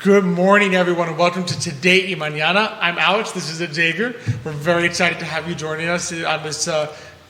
Good morning, everyone, and welcome to Today y Mañana. I'm Alex. This is Xavier. We're very excited to have you joining us on this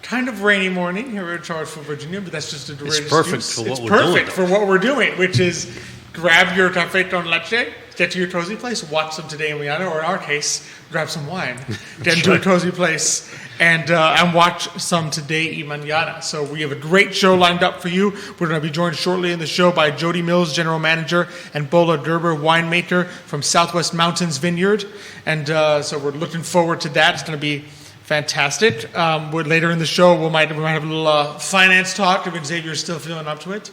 kind of rainy morning here in Charlottesville, Virginia, but that's just a great excuse. It's perfect for what we're doing, which is grab your café con leche, get to your cozy place, watch some Today y Mañana, or in our case, grab some wine, get into a cozy place, and watch some Today y Mañana. So we have a great show lined up for you. We're going to be joined shortly in the show by Jodi Mills, General Manager, and Boela Gerber, Winemaker from Southwest Mountains Vineyard. And so we're looking forward to that. It's going to be fantastic. Later in the show, we might have a little finance talk if Xavier's still feeling up to it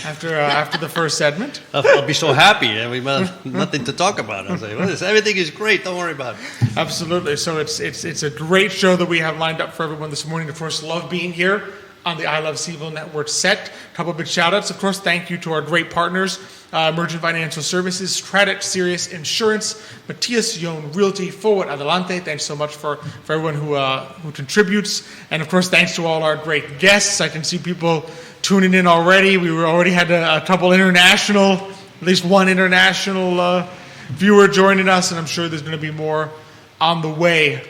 after the first segment. I'll be so happy. We've nothing to talk about. I'll say, everything is great. Don't worry about it. Absolutely. So it's a great show that we have lined up for everyone this morning. Of course, love being here on the I Love CVille Network set. A couple of big shout-outs. Of course, thank you to our great partners, Emergent Financial Services, Craddock, Sirius Insurance, Matthias, Realty, Adelante. Thanks so much for everyone who contributes. And, of course, thanks to all our great guests. I can see people tuning in already. We already had a couple international, at least one international viewer joining us, and I'm sure there's going to be more on the way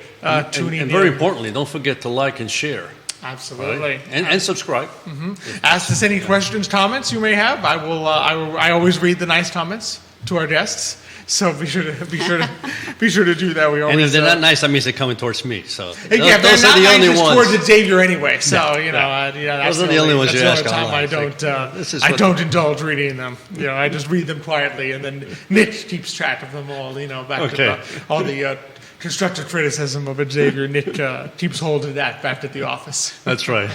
tuning in. And very importantly, don't forget to like and share. Absolutely, right? And subscribe. Mm-hmm. Ask us any questions, comments you may have. I always read the nice comments to our guests, so be sure to do that. We always, and if they're not nice, that means they're coming towards me. So those are the only ones. Towards Xavier anyway. So that's those are the only ones you ask time online. I don't indulge reading them. I just read them quietly, and then Nick keeps track of them all. Back to all the constructive criticism of Xavier. Nick keeps hold of that back at the office. That's right.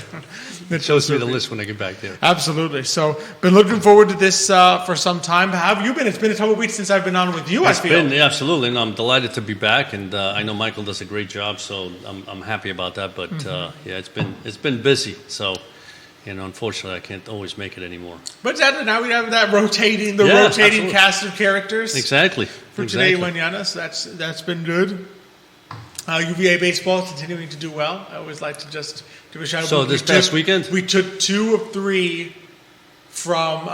It shows me the list when I get back there. Absolutely. So, been looking forward to this for some time. How have you been? It's been a couple of weeks since I've been on with you, I feel. Absolutely. And I'm delighted to be back. And I know Michael does a great job, so I'm happy about that. But, it's been busy. So, unfortunately, I can't always make it anymore. But now we have that rotating cast of characters. Exactly. For Today y Mañana, so that's been good. UVA baseball continuing to do well. I always like to just give a shout out. So this past weekend? We took 2 of 3 from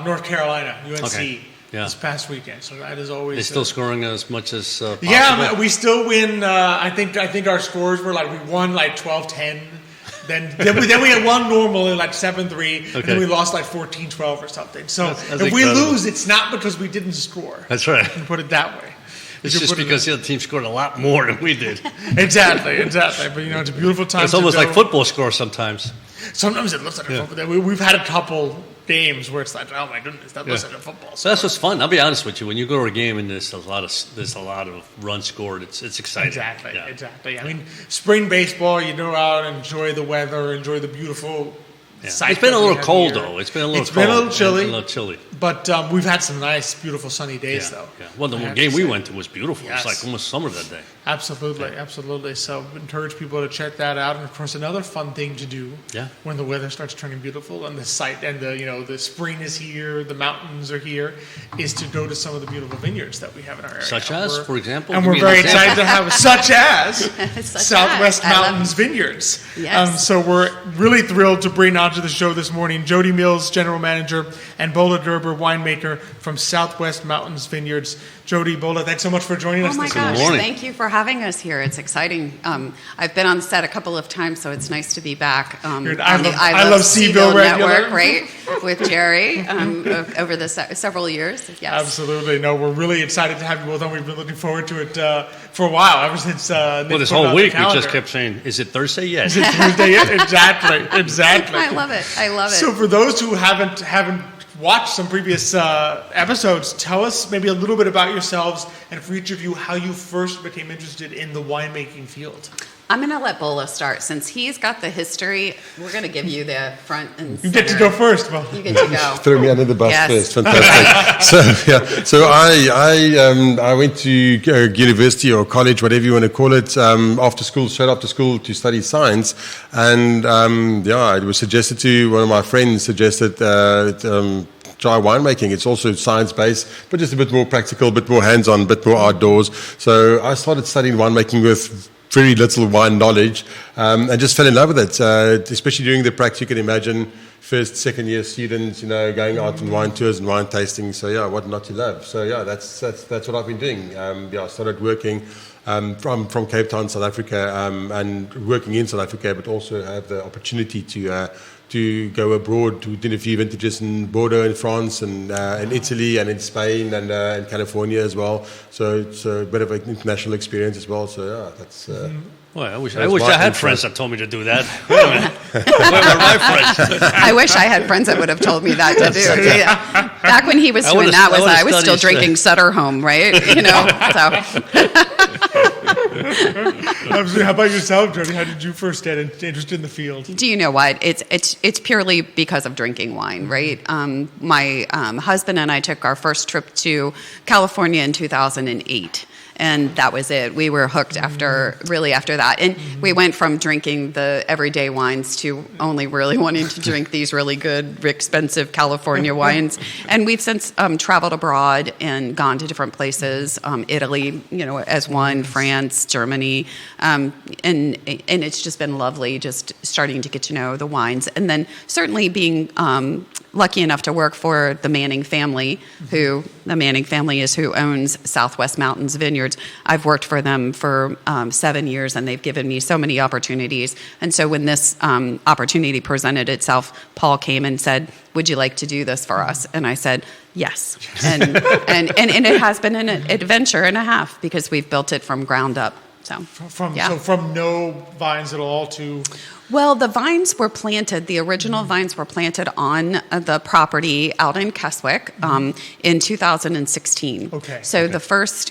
North Carolina, UNC, this past weekend. So that is always... They're still scoring as much as possible? Yeah, we still win. I think our scores were we won 12-10. Then we had one normally 7-3, and then we lost 14-12 or something. So if we lose, it's not because we didn't score. That's right. You put it that way. It's just because the other team scored a lot more than we did. Exactly. But it's a beautiful time. It's almost like football scores sometimes. Sometimes it looks like a football. We've had a couple games where it's oh my goodness, that looks like a football. So that's what's fun. I'll be honest with you. When you go to a game and there's a lot of runs scored, it's exciting. Exactly. I mean, spring baseball, you go out and enjoy the weather, enjoy the beautiful. It's been a little cold though. It's been a little chilly. But we've had some nice, beautiful sunny days though. Yeah. Well, the game we went to was beautiful. Yes. It's almost summer that day. Absolutely. So encourage people to check that out. And of course, another fun thing to do when the weather starts turning beautiful and the site and the spring is here, the mountains are here, is to go to some of the beautiful vineyards that we have in our area. Such as, for example? And we're very excited to have such as Southwest Mountains Vineyards. Yes. So we're really thrilled to bring onto the show this morning Jodi Mills, General Manager, and Boela Gerber, Winemaker from Southwest Mountains Vineyards. Jodi, Boela, thanks so much for joining us this morning. Oh my gosh, thank you for having us here. It's exciting. I've been on set a couple of times, so it's nice to be back on the I Love CVille Network, right, with Jerry over the several years. Yes. Absolutely. No, we're really excited to have you both on. We've been looking forward to it for a while, ever since Nick this whole week we just kept saying, is it Thursday yet? Is it Thursday yet? Exactly. I love it. So for those who haven't watched some previous episodes, tell us maybe a little bit about yourselves and for each of you how you first became interested in the winemaking field. I'm going to let Boela start. Since he's got the history, we're going to give you the front and center. You get to go first, Boela. You get to go. Throw me under the bus first. Fantastic. So I went to university or college, whatever you want to call it, straight after school to study science. And it was suggested to one of my friends, try winemaking. It's also science-based, but just a bit more practical, a bit more hands-on, a bit more outdoors. So I started studying winemaking with very little wine knowledge and just fell in love with it, especially during the practice. You can imagine first, second year students, going out on wine tours and wine tasting. So yeah, what not to love. So yeah, that's what I've been doing. I started working from Cape Town, South Africa, and working in South Africa, but also have the opportunity to go abroad. We did a few vintages in Bordeaux in France and in Italy and in Spain and in California as well. So it's a bit of an international experience as well. So yeah, that's. Well, I wish I had friends that told me to do that. Wait a minute. Where were my friends? I wish I had friends that would have told me that to do. Yeah. Back when he was doing that, I was still drinking Sutter Home, right? So. How about yourself, Jodi? How did you first get interested in the field? Do you know what? It's purely because of drinking wine, right? My husband and I took our first trip to California in 2008. And that was it. We were hooked after that. And we went from drinking the everyday wines to only really wanting to drink these really good, expensive California wines. And we've since traveled abroad and gone to different places, Italy, as one, France, Germany. And it's just been lovely just starting to get to know the wines. And then certainly being lucky enough to work for the Manning family, who owns Southwest Mountains Vineyards. I've worked for them for 7 years, and they've given me so many opportunities. And so when this opportunity presented itself, Paul came and said, "Would you like to do this for us?" And I said, "Yes." And it has been an adventure and a half because we've built it from ground up. So from no vines at all to... Well, the vines were planted, the original vines were planted on the property out in Keswick in 2016. Okay. So the first,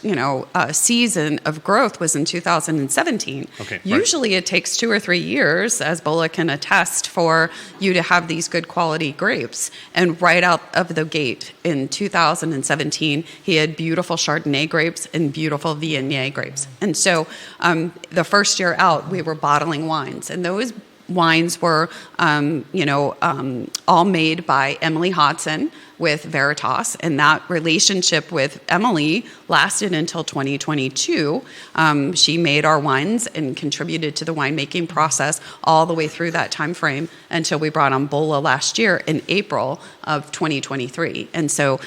season of growth was in 2017. Okay. Usually it takes 2 or 3 years, as Boela can attest, for you to have these good quality grapes. And right out of the gate in 2017, he had beautiful Chardonnay grapes and beautiful Viognier grapes. And so the first year out, we were bottling wines. And those wines were, all made by Emily Hodson with Veritas, and that relationship with Emily lasted until 2022. She made our wines and contributed to the winemaking process all the way through that time frame until we brought on Boela last year in April of 2023. And so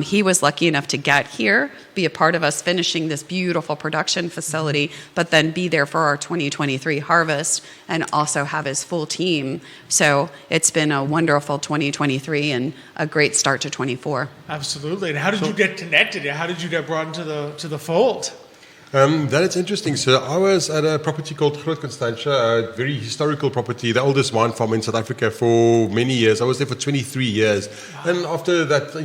he was lucky enough to get here, be a part of us finishing this beautiful production facility, but then be there for our 2023 harvest and also have his full team. So it's been a wonderful 2023 and a great start to 24. Absolutely. And how did you get connected? How did you get brought into the fold? That is interesting. So I was at a property called Groot Constantia, a very historical property, the oldest wine farm in South Africa for many years. I was there for 23 years. Wow. And after that,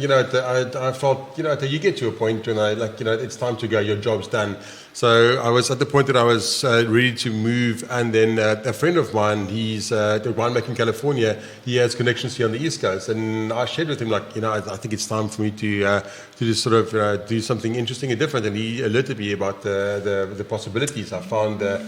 I felt, you get to a point when it's time to go, your job's done. So I was at the point that I was ready to move, and then a friend of mine, he's the winemaker in California, he has connections here on the East Coast, and I shared with him, I think it's time for me to just sort of do something interesting and different, and he alerted me about the possibilities. I found the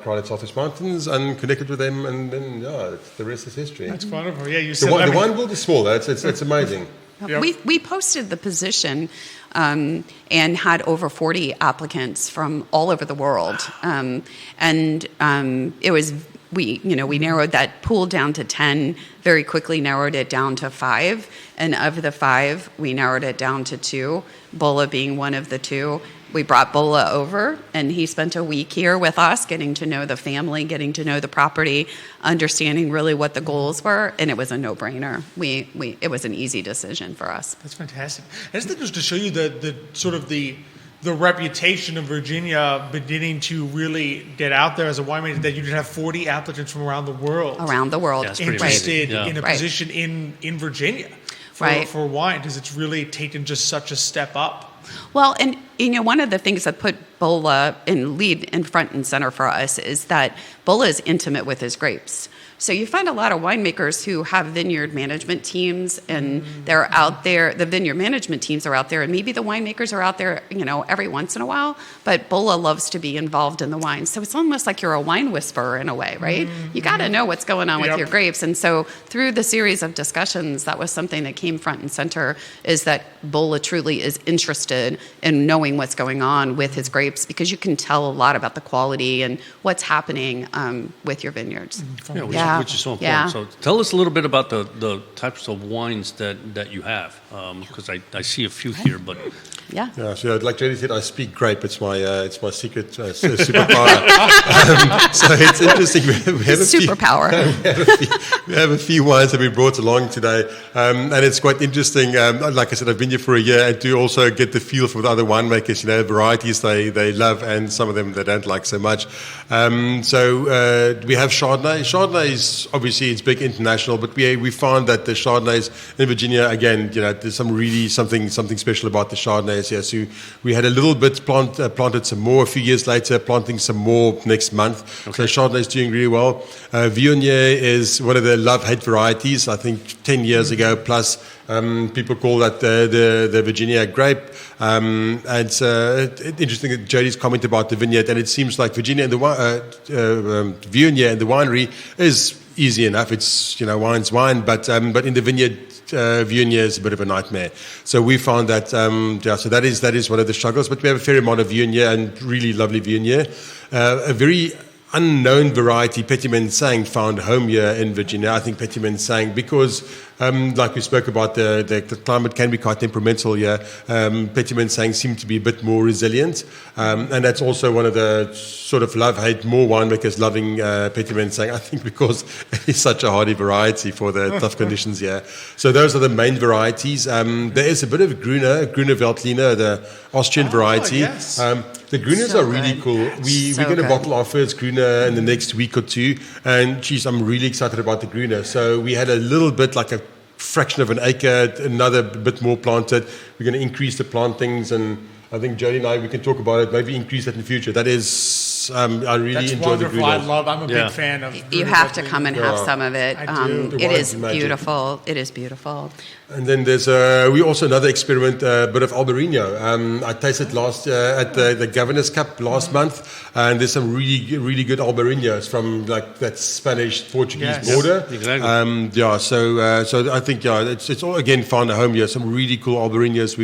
Craddock Southwest Mountains and connected with them, and then the rest is history. That's wonderful. Yeah, you said the wine world is small. It's amazing. Yep. We posted the position and had over 40 applicants from all over the world, it was we narrowed that pool down to 10. Very quickly narrowed it down to 5, and of the 5, we narrowed it down to 2. Boela being one of the 2. We brought Boela over, and he spent a week here with us, getting to know the family, getting to know the property, understanding really what the goals were, and it was a no-brainer. It was an easy decision for us. That's fantastic. I just think just to show you the sort of the reputation of Virginia beginning to really get out there as a winemaker, that you did have 40 applicants from around the world. Around the world. Yeah, interested in a position in Virginia for wine, because it's really taken just such a step up. Well, and one of the things that put Boela in front and center for us is that Boela is intimate with his grapes. So you find a lot of winemakers who have vineyard management teams, and they're out there. The vineyard management teams are out there, and maybe the winemakers are out there, every once in a while. But Boela loves to be involved in the wine, so it's almost like you're a wine whisperer in a way, right? You got to know what's going on with your grapes, and so through the series of discussions, that was something that came front and center: is that Boela truly is interested interested in knowing what's going on with his grapes because you can tell a lot about the quality and what's happening with your vineyards. Which is so important. Yeah. So tell us a little bit about the types of wines that you have, because I see a few here, but Yeah. Yeah, so like Jodi said, I speak grape. It's my secret superpower. So it's interesting. We have Superpower. We have a few wines that we brought along today, and it's quite interesting. Like I said, I've been here for a year, and to also get the feel for the other winemakers. Varieties they love, and some of them they don't like so much. So we have Chardonnay. Chardonnay is obviously it's big international, but we found that the Chardonnays in Virginia again, there's something special about the Chardonnay. Yeah, so we had a little bit planted some more a few years later, planting some more next month. Okay. So Chardonnay is doing really well. Viognier is one of the love-hate varieties. I think 10 years ago plus, people call that the Virginia grape. And it's interesting that Jodi's comment about the vineyard, and it seems like Virginia and the Viognier and the winery is easy enough. It's wine's wine, but in the vineyard. Viognier is a bit of a nightmare. So we found that, so that is one of the struggles, but we have a fair amount of Viognier and really lovely Viognier. A very unknown variety, Petit Manseng, found home here in Virginia. I think Petit Manseng, because like we spoke about, the climate can be quite temperamental here. Petit Manseng seem to be a bit more resilient, and that's also one of the sort of love-hate, more winemakers loving Petit Manseng, I think, because it is such a hardy variety for the tough conditions here. So those are the main varieties. There is a bit of Gruner Veltliner, the Austrian variety. Yes. The Gruners are really cool. We're going to bottle our first Gruner in the next week or two, and geez, I'm really excited about the Gruner. So we had a little bit, like a fraction of an acre, another bit more planted. We're going to increase the plantings, and I think Jodi and I, we can talk about it, maybe increase that in the future. That is, I really enjoy the Gruners. I'm a big fan of You have to come and have some of it. I do. It is beautiful. It is beautiful. And then there's we also another experiment, a bit of Albarino. I tasted last at the Governor's Cup last month, and there's some really good Albarinos from like that Spanish-Portuguese border. Exactly. So I think it's all again found a home here. Some really cool Albarinos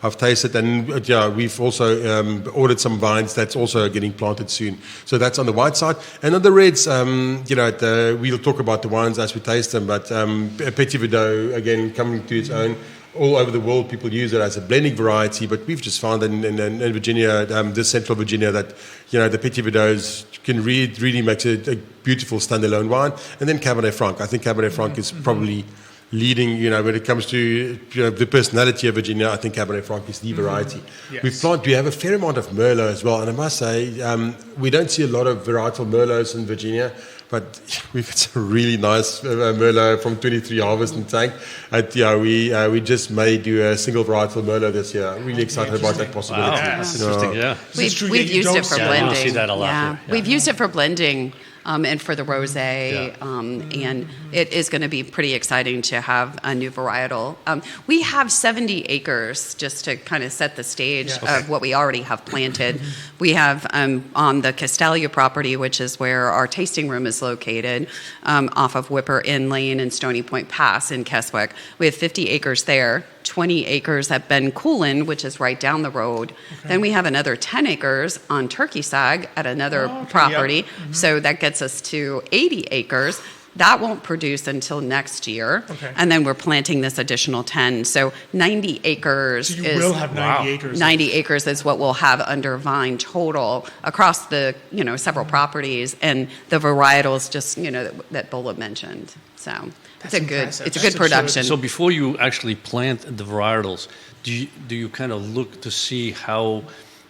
I've tasted, and we've also ordered some vines that's also getting planted soon. So that's on the white side, and on the reds, we'll talk about the wines as we taste them. But Petit Verdot again coming to its own. All over the world, people use it as a blending variety, but we've just found in Virginia, this central Virginia, that the Petit Verdots can really make a beautiful standalone wine. And then Cabernet Franc. I think Cabernet Franc is probably leading. When it comes to the personality of Virginia, I think Cabernet Franc is the variety. Yes. We have a fair amount of Merlot as well, and I must say we don't see a lot of varietal Merlots in Virginia. But we've got some really nice Merlot from 23 Harvest and Tank. We just may do a single varietal Merlot this year. I'm really excited about that possibility. Wow, that's interesting, yeah. We've used it for blending. I see that a lot. Yeah. We've used it for blending. And for the rosé, and it is going to be pretty exciting to have a new varietal. We have 70 acres, just to kind of set the stage of what we already have planted. We have on the Castalia property, which is where our tasting room is located, off of Whipper Inn Lane and Stony Point Pass in Keswick. We have 50 acres there. 20 acres at Ben Coolin, which is right down the road. Okay. Then we have another 10 acres on Turkey Sag at another property. Yep. Mm-hmm. So that gets us to 80 acres. That won't produce until next year. Okay. And then we're planting this additional 10. So 90 acres so you will have 90 acres. 90 acres is what we'll have under vine total across the, several properties and the varietals just, that Boela mentioned. So it's a good production. So before you actually plant the varietals, do you kind of look to see how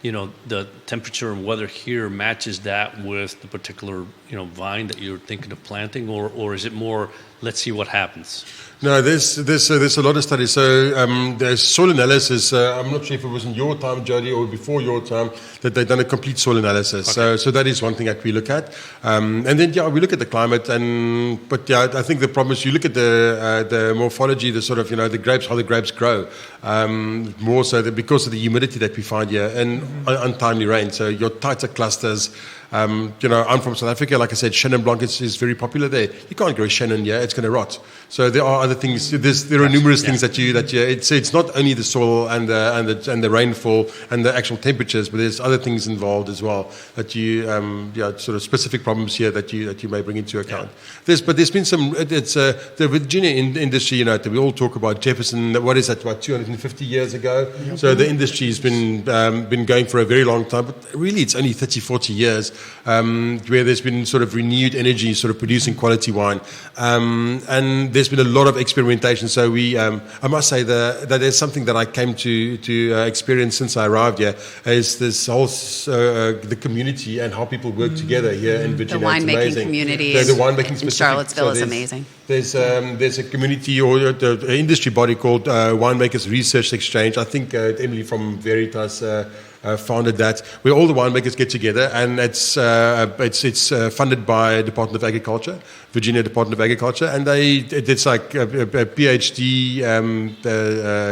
the temperature and weather here matches that with the particular vine that you're thinking of planting, or is it more let's see what happens? No, there's a lot of studies. So there's soil analysis. I'm not sure if it was in your time, Jodi, or before your time, that they've done a complete soil analysis. Okay. So that is one thing that we look at. And then we look at the climate. But I think the problem is you look at the morphology, the sort of the grapes, how the grapes grow. More so because of the humidity that we find here and untimely rain. So your tighter clusters. I'm from South Africa. Like I said, Chenin Blanc is very popular there. You can't grow Chenin here; it's going to rot. So there are other things. There are numerous things that it's not only the soil and the rainfall and the actual temperatures, but there's other things involved as well that you sort of specific problems here that you may bring into account. But there's been some. It's the Virginia industry. We all talk about Jefferson. What is that? About 250 years ago. Yep. So the industry's been going for a very long time. But really, it's only 30, 40 years where there's been sort of renewed energy, sort of producing quality wine, and there's been a lot of experimentation. So I must say that there's something that I came to experience since I arrived here is this whole the community and how people work together here in Virginia. The winemaking community the winemaking in Charlottesville is amazing. There's a community or the industry body called Winemakers Research Exchange. I think Emily from Veritas founded that, where all the winemakers get together, and it's funded by Department of Agriculture, Virginia Department of Agriculture, and it's like a PhD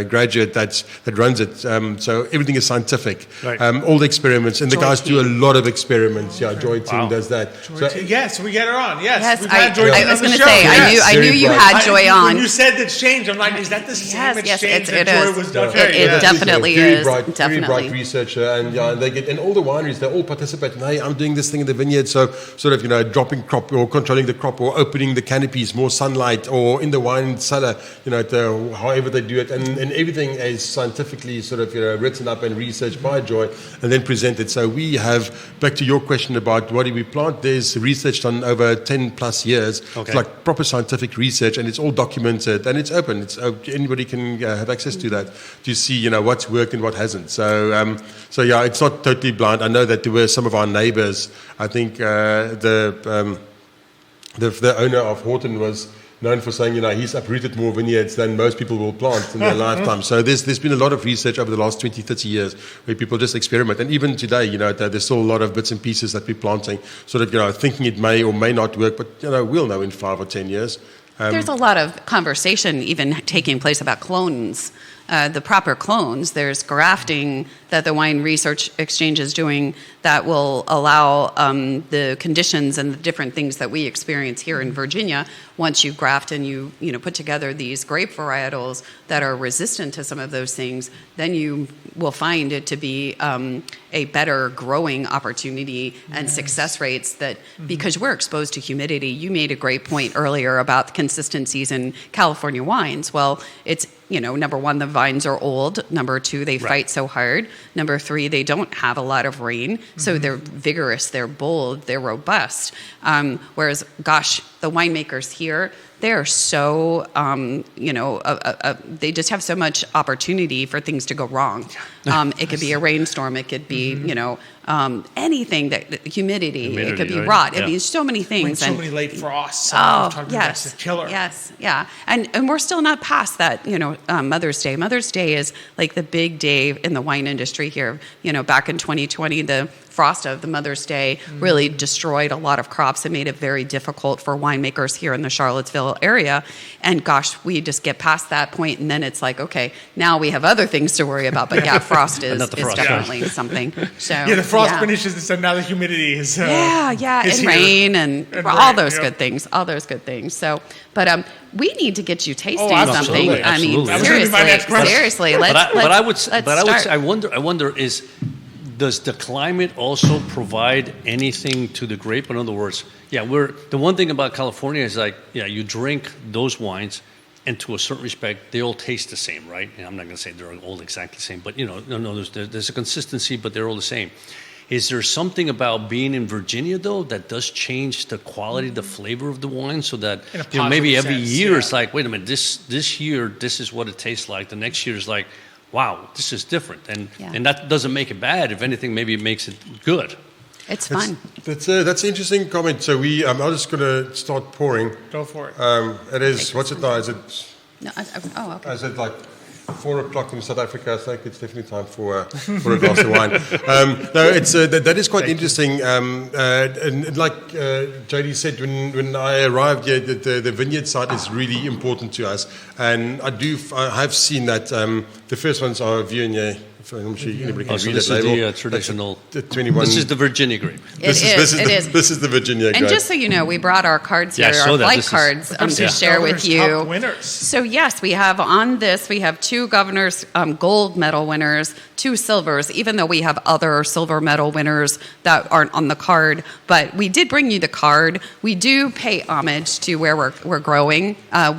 graduate that runs it. So everything is scientific. Right. All the experiments, and the guys do a lot of experiments. Yeah, Joy Team does that. Yes, we get her on. Yes, we've had Joy I was going to say, I knew you had Joy on. When you said the exchange, I'm like, is that the same exchange that Joy was done? It definitely is. Very bright researcher, and they get, and all the wineries, they all participate. And, hey, I'm doing this thing in the vineyard, so sort of dropping crop or controlling the crop or opening the canopies, more sunlight, or in the wine cellar, however they do it, and everything is scientifically sort of written up and researched by Joy and then presented. So we have, back to your question about what do we plant, there's research done over 10 plus years. Okay. It's like proper scientific research, and it's all documented and it's open. Anybody can have access to that to see what's worked and what hasn't. So it's not totally blind. I know that there were some of our neighbors. I think the owner of Horton was known for saying, he's uprooted more vineyards than most people will plant in their lifetime. So there's been a lot of research over the last 20, 30 years where people just experiment. And even today, there's still a lot of bits and pieces that we're planting, sort of, thinking it may or may not work, but, we'll know in 5 or 10 years. There's a lot of conversation even taking place about clones, the proper clones. There's grafting that the Wine Research Exchange is doing that will allow the conditions and the different things that we experience here in Virginia. Once you graft and you put together these grape varietals that are resistant to some of those things, then you will find it to be a better growing opportunity and success rates because we're exposed to humidity. You made a great point earlier about the consistencies in California wines. Well, it's number one, the vines are old. Number two, they fight so hard. Number three, they don't have a lot of rain. So they're vigorous, they're bold, they're robust. Whereas, the winemakers here, they're so, they just have so much opportunity for things to go wrong. It could be a rainstorm. It could be, anything humidity. It could be rot. I mean, so many things. So many late frosts. Yes. That's a killer. Yes. Yeah. And we're still not past that, Mother's Day. Mother's Day is like the big day in the wine industry here. Back in 2020, the frost of the Mother's Day really destroyed a lot of crops and made it very difficult for winemakers here in the Charlottesville area. And we just get past that point, and then it's like, okay, now we have other things to worry about. But frost is definitely something. So the frost finishes, and so now the humidity is and rain and all those good things. All those good things. So, but we need to get you tasting something. Absolutely. I mean, seriously. I wonder is, does the climate also provide anything to the grape? In other words, the one thing about California is you drink those wines, and to a certain respect, they all taste the same, right? And I'm not going to say they're all exactly the same, but there's a consistency, but they're all the same. Is there something about being in Virginia, though, that does change the quality, the flavor of the wine, so that maybe every year it's like, wait a minute, this year this is what it tastes like. The next year is like, wow, this is different, and that doesn't make it bad. If anything, maybe it makes it good. It's fun. That's an interesting comment. So I'm just going to start pouring. Go for it. It is. What's it now? Is it? No. Okay. Is it like 4 o'clock in South Africa? I think it's definitely time for a glass of wine. No, it's that is quite interesting. And like Jodi said, when I arrived here, the vineyard side is really important to us, and I have seen that the first ones are Viognier. I'm sure anybody can So read this that is label. the traditional. The 21. This is the Virginia grape. This is the Virginia grape. And just so you know, we brought our cards here, Yeah, I saw our that. flight This is- cards to Governor's share with you. Cup winners. So yes, we have on this, we have 2 Governor's gold medal winners, 2 silvers, even though we have other silver medal winners that aren't on the card. But we did bring you the card. We do pay homage to where we're growing, I'm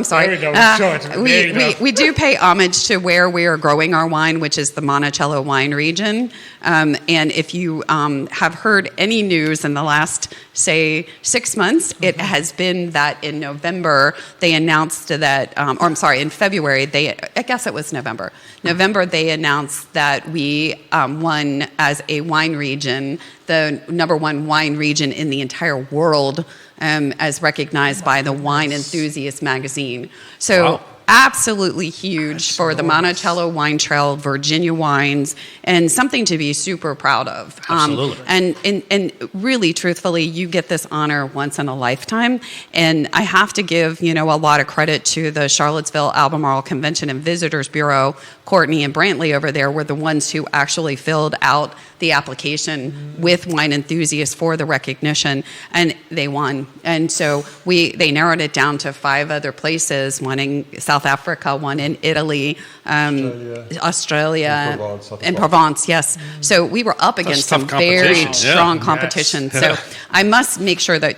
sorry. There we go. Show it to me. There you go. We do pay homage to where we are growing our wine, which is the Monticello wine region. And if you have heard any news in the last, say, 6 months, it has been that in November they announced that, in February, I guess it was November. November, they announced that we won as a wine region, the #1 wine region in the entire world, as recognized by the Wine Enthusiast magazine. So. Wow. Absolutely huge for the Monticello Wine Trail, Virginia wines, and something to be super proud of. Absolutely. And really, truthfully, you get this honor once in a lifetime. And I have to give, a lot of credit to the Charlottesville Albemarle Convention and Visitors Bureau. Courtney and Brantley over there were the ones who actually filled out the application with wine enthusiasts for the recognition, and they won. And so they narrowed it down to 5 other places, one in South Africa, one in Italy, Australia, and Provence, yes. So we were up against some very strong competition. So I must make sure that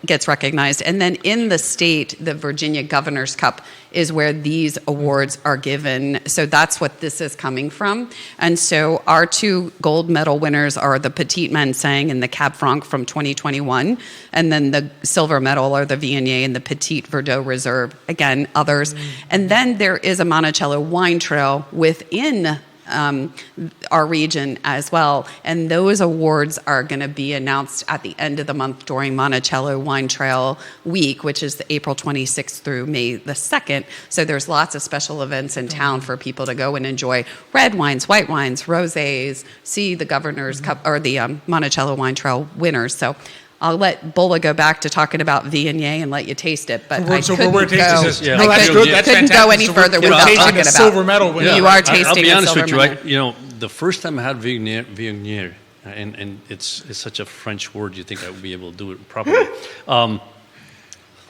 gets recognized. And then in the state, the Virginia Governor's Cup is where these awards are given. So that's what this is coming from. And so our 2 gold medal winners are the Petit Manseng and the Cab Franc from 2021. And then the silver medal are the Viognier and the Petit Verdot Reserve. Again, others. And then there is a Monticello wine trail within our region as well, and those awards are going to be announced at the end of the month during Monticello Wine Trail Week, which is the April 26th through May the 2nd. So there's lots of special events in town for people to go and enjoy red wines, white wines, rosés, see the Governor's Cup or the Monticello Wine Trail winners. So I'll let Boela go back to talking about Viognier and let you taste it, but I couldn't go. That's good. That's couldn't go any further without talking about silver medal winner. You are tasting I'll be a honest silver with you. medal. The first time I had Viognier, and it's such a French word, you think I would be able to do it properly,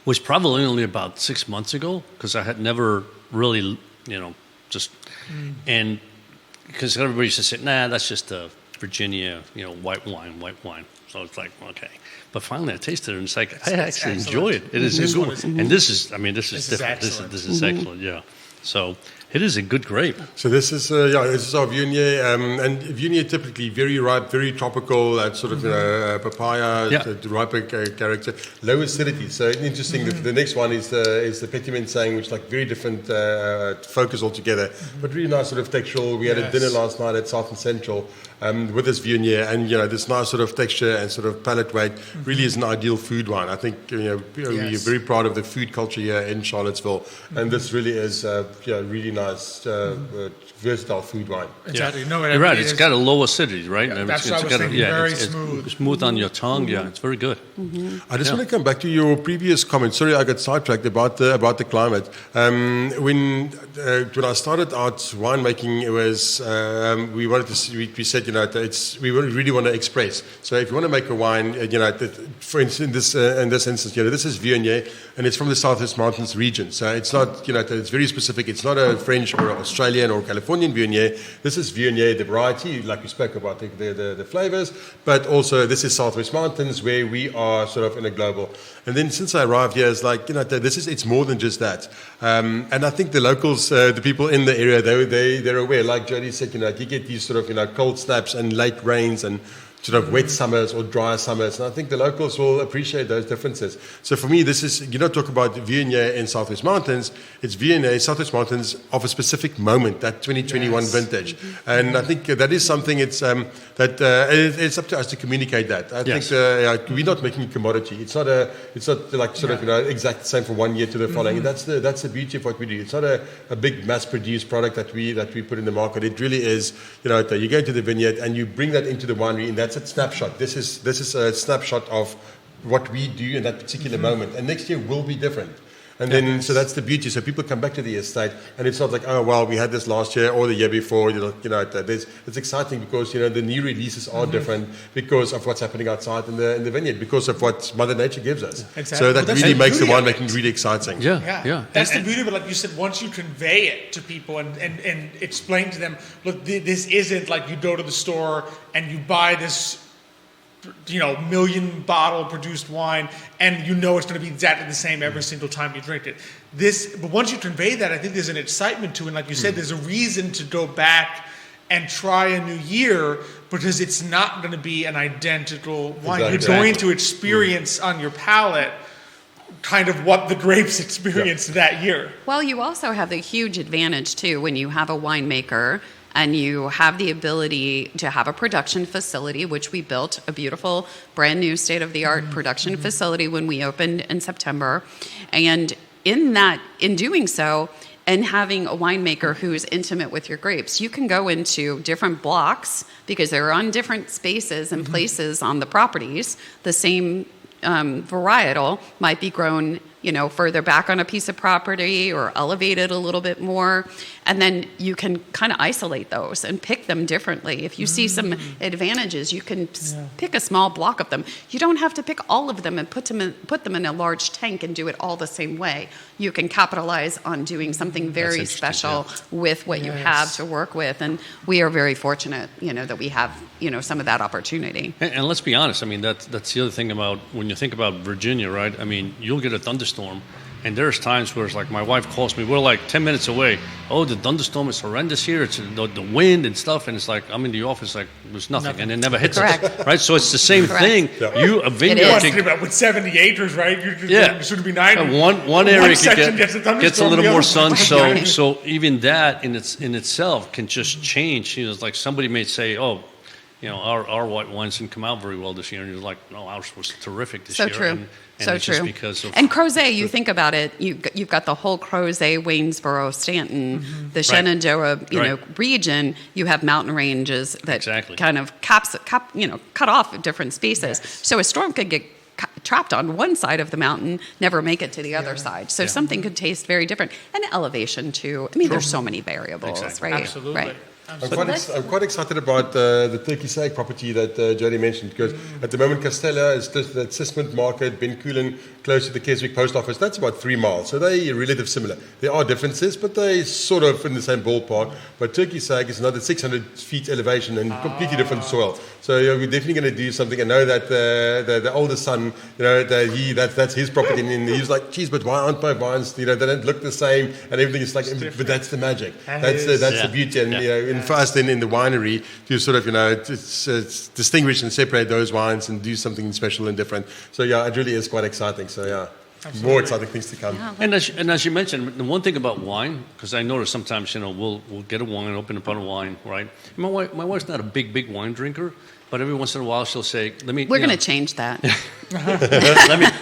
was probably only about 6 months ago, because I had never really, and because everybody used to say, nah, that's just a Virginia, white wine. So it's like, okay. But finally I tasted it, and it's like, I actually enjoy it. It is good. And this is different. This is excellent, yeah. So it is a good grape. So this is our Viognier, and Viognier typically very ripe, very tropical, sort of papaya, riper character, low acidity. So interesting. The next one is the Petit Manseng, which is like very different focus altogether, but really nice sort of textural. We had a dinner last night at South and Central with this Viognier, and this nice sort of texture and sort of palate weight really is an ideal food wine. I think we're very proud of the food culture here in Charlottesville, and this really is really nice, versatile food wine. Exactly. No, you're right. It's got a low acidity, right? Yeah, that's what I was thinking. Very smooth. It's smooth on your tongue. Yeah, it's very good. I just want to come back to your previous comment. Sorry, I got sidetracked about the climate. When I started out winemaking, it was we said we really want to express. So if you want to make a wine, for instance, in this instance, this is Viognier, and it's from the Southwest Mountains region. So it's not, it's very specific. It's not a French or Australian or Californian Viognier. This is Viognier, the variety, like we spoke about the flavors, but also this is Southwest Mountains, where we are sort of in a global. And then since I arrived here, it's like, it's more than just that. And I think the locals, the people in the area, they're aware. Like Jodi said, you get these sort of, cold snaps and late rains and sort of wet summers or dry summers. And I think the locals will appreciate those differences. So for me, this is, talk about Viognier in Southwest Mountains, it's Viognier, Southwest Mountains of a specific moment, that 2021 vintage. And I think that is something it's up to us to communicate that. I think we're not making a commodity. It's not like sort of, exact the same from one year to the following. That's the beauty of what we do. It's not a big mass-produced product that we put in the market. It really is, you go to the vineyard and you bring that into the winery, and that's a snapshot. This is a snapshot of what we do in that particular moment. And next year will be different. And then, so that's the beauty. So people come back to the estate, and it's not like, oh, well, we had this last year or the year before. It's exciting because, the new releases are different because of what's happening outside in the vineyard, because of what Mother Nature gives us. Exactly. So that Well, really makes the winemaking really exciting. Yeah. That's the beauty of it. Like you said, once you convey it to people and explain to them, look, this isn't like you go to the store and you buy this million bottle produced wine, and it's going to be exactly the same every single time you drink it. But once you convey that, I think there's an excitement to it. And like you said, there's a reason to go back and try a new year, because it's not going to be an identical wine. Exactly. You're going to experience on your palate kind of what the grapes experienced that year. Well, you also have the huge advantage, too, when you have a winemaker and you have the ability to have a production facility, which we built, a beautiful, brand new state-of-the-art production facility when we opened in September. And in doing so, and having a winemaker who's intimate with your grapes, you can go into different blocks because they're on different spaces and places on the properties. The same varietal might be grown further back on a piece of property or elevated a little bit more. And then you can kind of isolate those and pick them differently. If you see some advantages, you can pick a small block of them. You don't have to pick all of them and put them in a large tank and do it all the same way. You can capitalize on doing something very special with what you have to work with. And we are very fortunate, that we have, some of that opportunity. And let's be honest. I mean, that's the other thing about when you think about Virginia, right? I mean, you'll get a thunderstorm, and there's times where it's like my wife calls me. We're like 10 minutes away. Oh, the thunderstorm is horrendous here. It's the wind and stuff, and it's like I'm in the office like there's nothing. And it never hits us, right? So it's the same thing. A vineyard with 70 acres, right? It should be 90. One area gets a little more sun, so even that in itself can just change. It's like somebody may say, oh, our white wines didn't come out very well this year, and you're like, no, ours was terrific this year. So true. And so it's true. Just because of and Crozet, you think about it, you've got the whole Crozet, Waynesboro, Stanton, the Shenandoah, region. You have mountain ranges that kind of cut off different spaces. Yes. So a storm could get trapped on one side of the mountain, never make it to the other side. So something could taste very different. And elevation too. I mean, there's so many variables, right? Absolutely. Right. I'm quite excited about the Turkey Sag property that Jodi mentioned, because at the moment Castella is that Sismond Market, Ben Coolen, close to the Keswick Post Office. That's about 3 miles, so they're relatively similar. There are differences, but they're sort of in the same ballpark. But Turkey Sag is another 600 feet elevation and completely different soil. So we're definitely going to do something. I know that the older son, that's his property, and he's like, geez, but why aren't my vines? They don't look the same, and everything is like. But that's the magic. That's the beauty, and for us then in the winery to sort of it's distinguish and separate those wines and do something special and different. So it really is quite exciting. So absolutely. More exciting things to come. Yeah. And as you mentioned, the one thing about wine, because I notice sometimes we'll get a wine, open up on a wine, right? My wife's not a big wine drinker, but every once in a while she'll say, We're going to change that.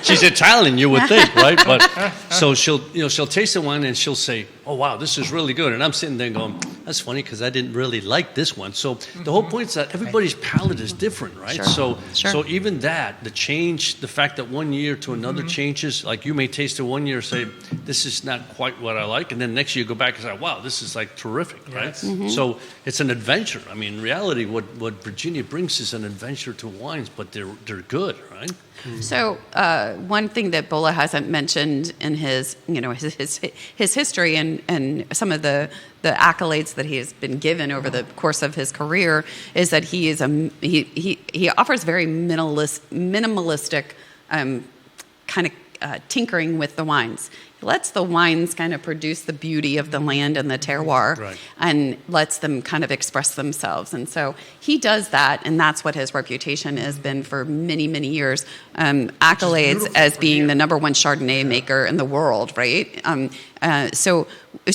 She's Italian, you would think, right? But so she'll taste the wine and she'll say, oh wow, this is really good. And I'm sitting there going, that's funny because I didn't really like this one. So the whole point is that everybody's palate is different, right? Sure. So even that, the change, the fact that one year to another changes, like you may taste it one year and say, this is not quite what I like. And then next year you go back and say, wow, this is like terrific, right? Yes. So it's an adventure. I mean, in reality, what Virginia brings is an adventure to wines, but they're good, right? So one thing that Boela hasn't mentioned in his history and some of the accolades that he has been given over the course of his career is that he is he offers very minimalistic kind of tinkering with the wines. He lets the wines kind of produce the beauty of the land and the terroir, and lets them kind of express themselves. And so he does that, and that's what his reputation has been for many, many years. Accolades as being the number one Chardonnay maker in the world, right? So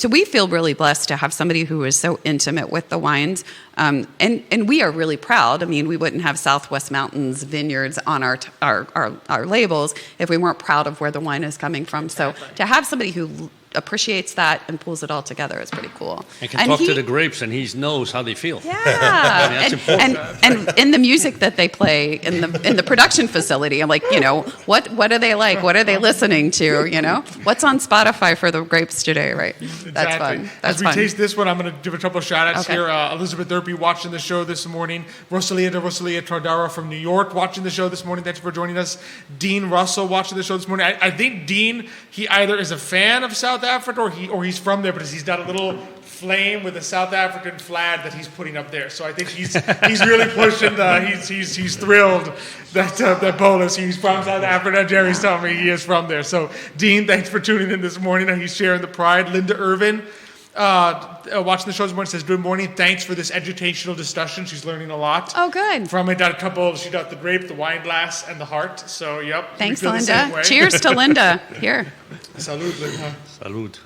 we feel really blessed to have somebody who is so intimate with the wines, and we are really proud. I mean, we wouldn't have Southwest Mountains Vineyards on our labels if we weren't proud of where the wine is coming from. So to have somebody who appreciates that and pulls it all together. It's pretty cool. And can talk to the grapes, and he knows how they feel. Yeah, that's important. And in the music that they play in the production facility, I'm like, what are they like? What are they listening to? What's on Spotify for the grapes today, right? That's fun. That's As we fun. taste this one, I'm going to give a couple of shout-outs Okay. here. Elizabeth Urpí watching the show this morning. Rosalia Tardara from New York watching the show this morning. Thanks for joining us. Dean Russell watching the show this morning. I think Dean, he either is a fan of South Africa or he's from there, but he's got a little flame with a South African flag that he's putting up there. So I think he's really pushing. He's thrilled that Boela's he's from South Africa. Jerry's telling me he is from there. So Dean, thanks for tuning in this morning, and he's sharing the pride. Linda Irvin, watching the show this morning, says, good morning. Thanks for this educational discussion. She's learning a lot. Oh, good. From it, she got the grape, the wine glass, and the heart. So, yep. Thanks, we feel the same Linda. way. Cheers to Linda. Here. Salud, Linda. Salud.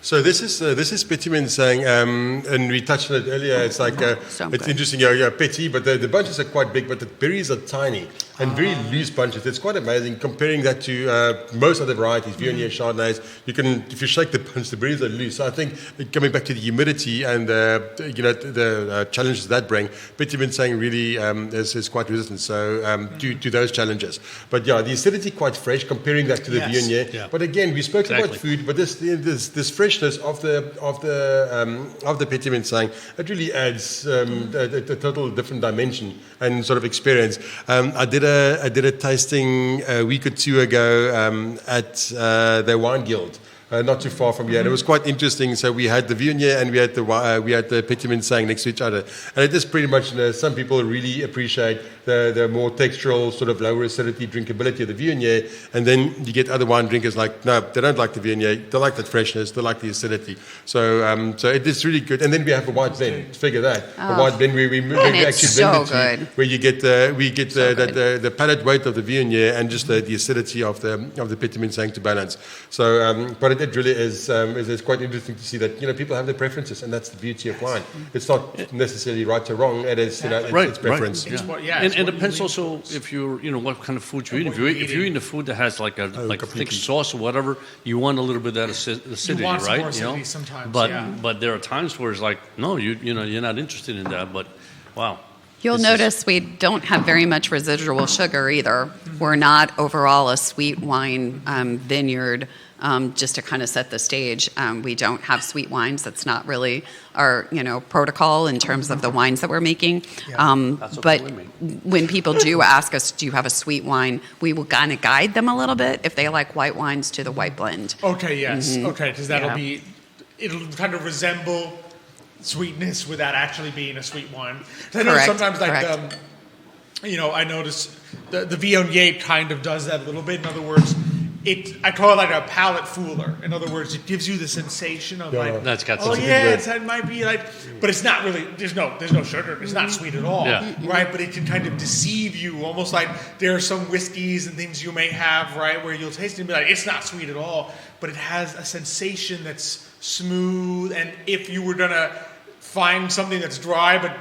So this is Petit saying, and we touched on it earlier. It's like So it's good. interesting. Petit, but the bunches are quite big, but the berries are tiny and very loose bunches. It's quite amazing comparing that to most other varieties, Viognier, Chardonnays. If you shake the bunch, the berries are loose. So I think coming back to the humidity and the challenges that bring, Petit saying really is quite resistant. So to those challenges, but yeah, the acidity quite fresh comparing that to the Yes. Viognier. Yeah. But again, we spoke about Exactly. food, but this freshness of the Petit saying it really adds a total different dimension and sort of experience. I did a tasting a week or two ago at the Wine Guild. Not too far from here, and it was quite interesting. So we had the Viognier and we had the Petit saying next to each other, and it is pretty much. Some people really appreciate the more textural, sort of lower acidity drinkability of the Viognier, and then you get other wine drinkers like no, they don't like the Viognier, they like that freshness, they like the acidity. So it is really good. And then we have a white blend. Figure that a white blend where we it's actually so blend it good. where you get the palate weight of the Viognier and just the acidity of the Petit saying to balance. So, but it really is quite interesting to see that people have their preferences, and that's the beauty of wine. It's not necessarily right or wrong. It is it's preference. Right. It's Yeah. what- yeah, and it's it what you depends lean also if you're, what kind of food you're eating. what you're If you're eating. eating a food that has like a thick completely. sauce or whatever, you want a little bit of that acidity, want some right? more acidity sometimes, But yeah. but there are times where it's like, no, you're not interested in that. But wow. You'll notice we don't have very much residual sugar either. We're not overall a sweet wine vineyard. Just to kind of set the stage, we don't have sweet wines. That's not really our protocol in terms of the wines that we're making. That's But okay with me. when people do ask us, do you have a sweet wine, we will kind of guide them a little bit if they like white wines to the white blend. Okay, yes. Okay, because that'll Yeah. it'll kind of resemble sweetness without actually being a sweet wine. 'Cause I know Correct, sometimes, like, correct. I notice the Viognier kind of does that a little bit. In other words, I call it like a palate fooler. In other words, it gives you the sensation of like, That's got oh some yeah, it might be like, but it's not really. There's no sugar. It's not sweet at all, Yeah. right? But it can kind of deceive you, almost like there are some whiskeys and things you may have, right, where you'll taste it and be like, it's not sweet at all, but it has a sensation that's smooth. And if you were gonna find something that's dry but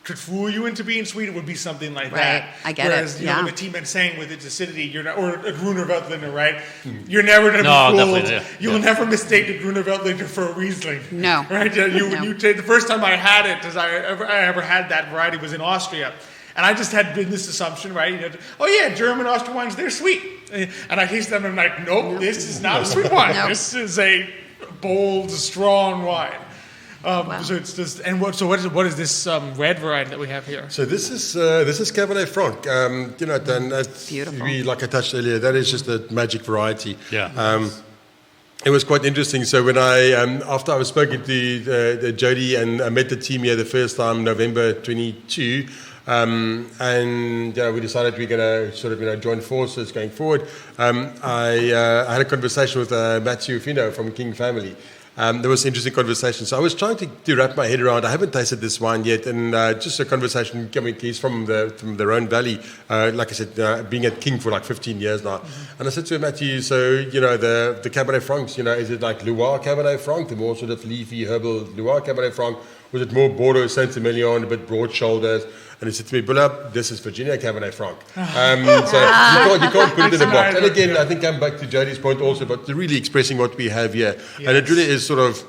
could fool you into being sweet, it would be something like Right. that. I get it. Whereas, Yeah. the T-Man saying with its acidity, you're not, or a Gruner Veltliner, right? You're never going to No, be fooled. definitely, yeah. You will never mistake the Gruner Veltliner for a Riesling. No. Right? When you take the first time I had it, as I ever had that variety, was in Austria. And I just had this assumption, right? Oh yeah, German Austrian wines, they're sweet. And I taste them and I'm like, nope, this is not a sweet wine. Nope. This is a bold, strong wine. So it's just, and what is this red variety that we have here? So this is Cabernet Franc. And that's Beautiful. like I touched earlier, that is just a magic variety. Yeah. It was quite interesting. So when after I was spoken to the Jodi and I met the team here the first time, November 22, and we decided we're going to sort of join forces going forward. I had a conversation with Matthias from King Family. There was an interesting conversation. So I was trying to wrap my head around. I haven't tasted this wine yet, and just a conversation coming. He's from the Rhone Valley. Like I said, being at King for like 15 years now. And I said to him, Matthew, so the Cabernet Francs, is it like Loire Cabernet Franc, the more sort of leafy herbal Loire Cabernet Franc, Was it more Bordeaux, Saint-Emilion, a bit broad shoulders? And he said to me, Boela, this is Virginia Cabernet Franc. So you can't put it in a box. And again, I think I'm back to Jodi's point also, but really expressing what we have here. Yes. And it really is sort of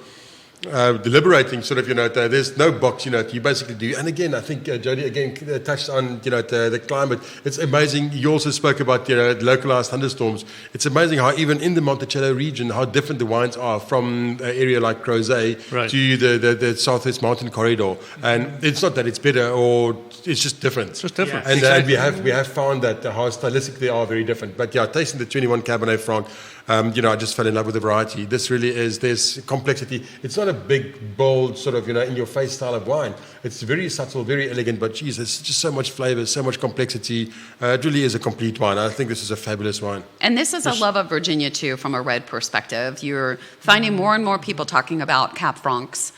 deliberating, sort of, there's no box, you basically do. And again, I think Jodi again touched on, the climate. It's amazing. You also spoke about, localized thunderstorms. It's amazing how even in the Monticello region, how different the wines are from an area like Crozet to the Southwest Mountain Corridor. And it's not that it's better or it's just different. It's just different. Yes. And we have found that how stylistically they are very different. But yeah, tasting the 21 Cabernet Franc, I just fell in love with the variety. This really is, there's complexity. It's not a big, bold, sort of, in-your-face style of wine. It's very subtle, very elegant, but geez, there's just so much flavor, so much complexity. It really is a complete wine. I think this is a fabulous wine. And this is a love of Virginia, too, from a red perspective. You're finding more and more people talking about Cab Francs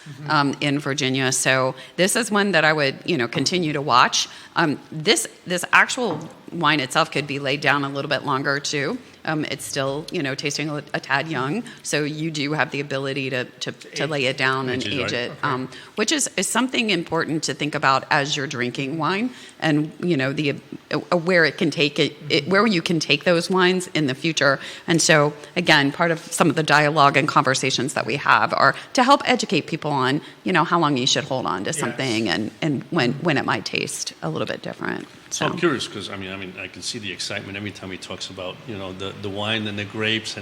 in Virginia. So this is one that I would, continue to watch. This actual wine itself could be laid down a little bit longer, too. It's still, tasting a tad young, so you do have the ability to lay it down and age it, which is something important to think about as you're drinking wine, and where it can take it, where you can take those wines in the future. And so, again, part of some of the dialogue and conversations that we have are to help educate people on, how long you should hold on to something, and when it might taste a little bit different. So I'm curious because I can see the excitement every time he talks about the wine and the grapes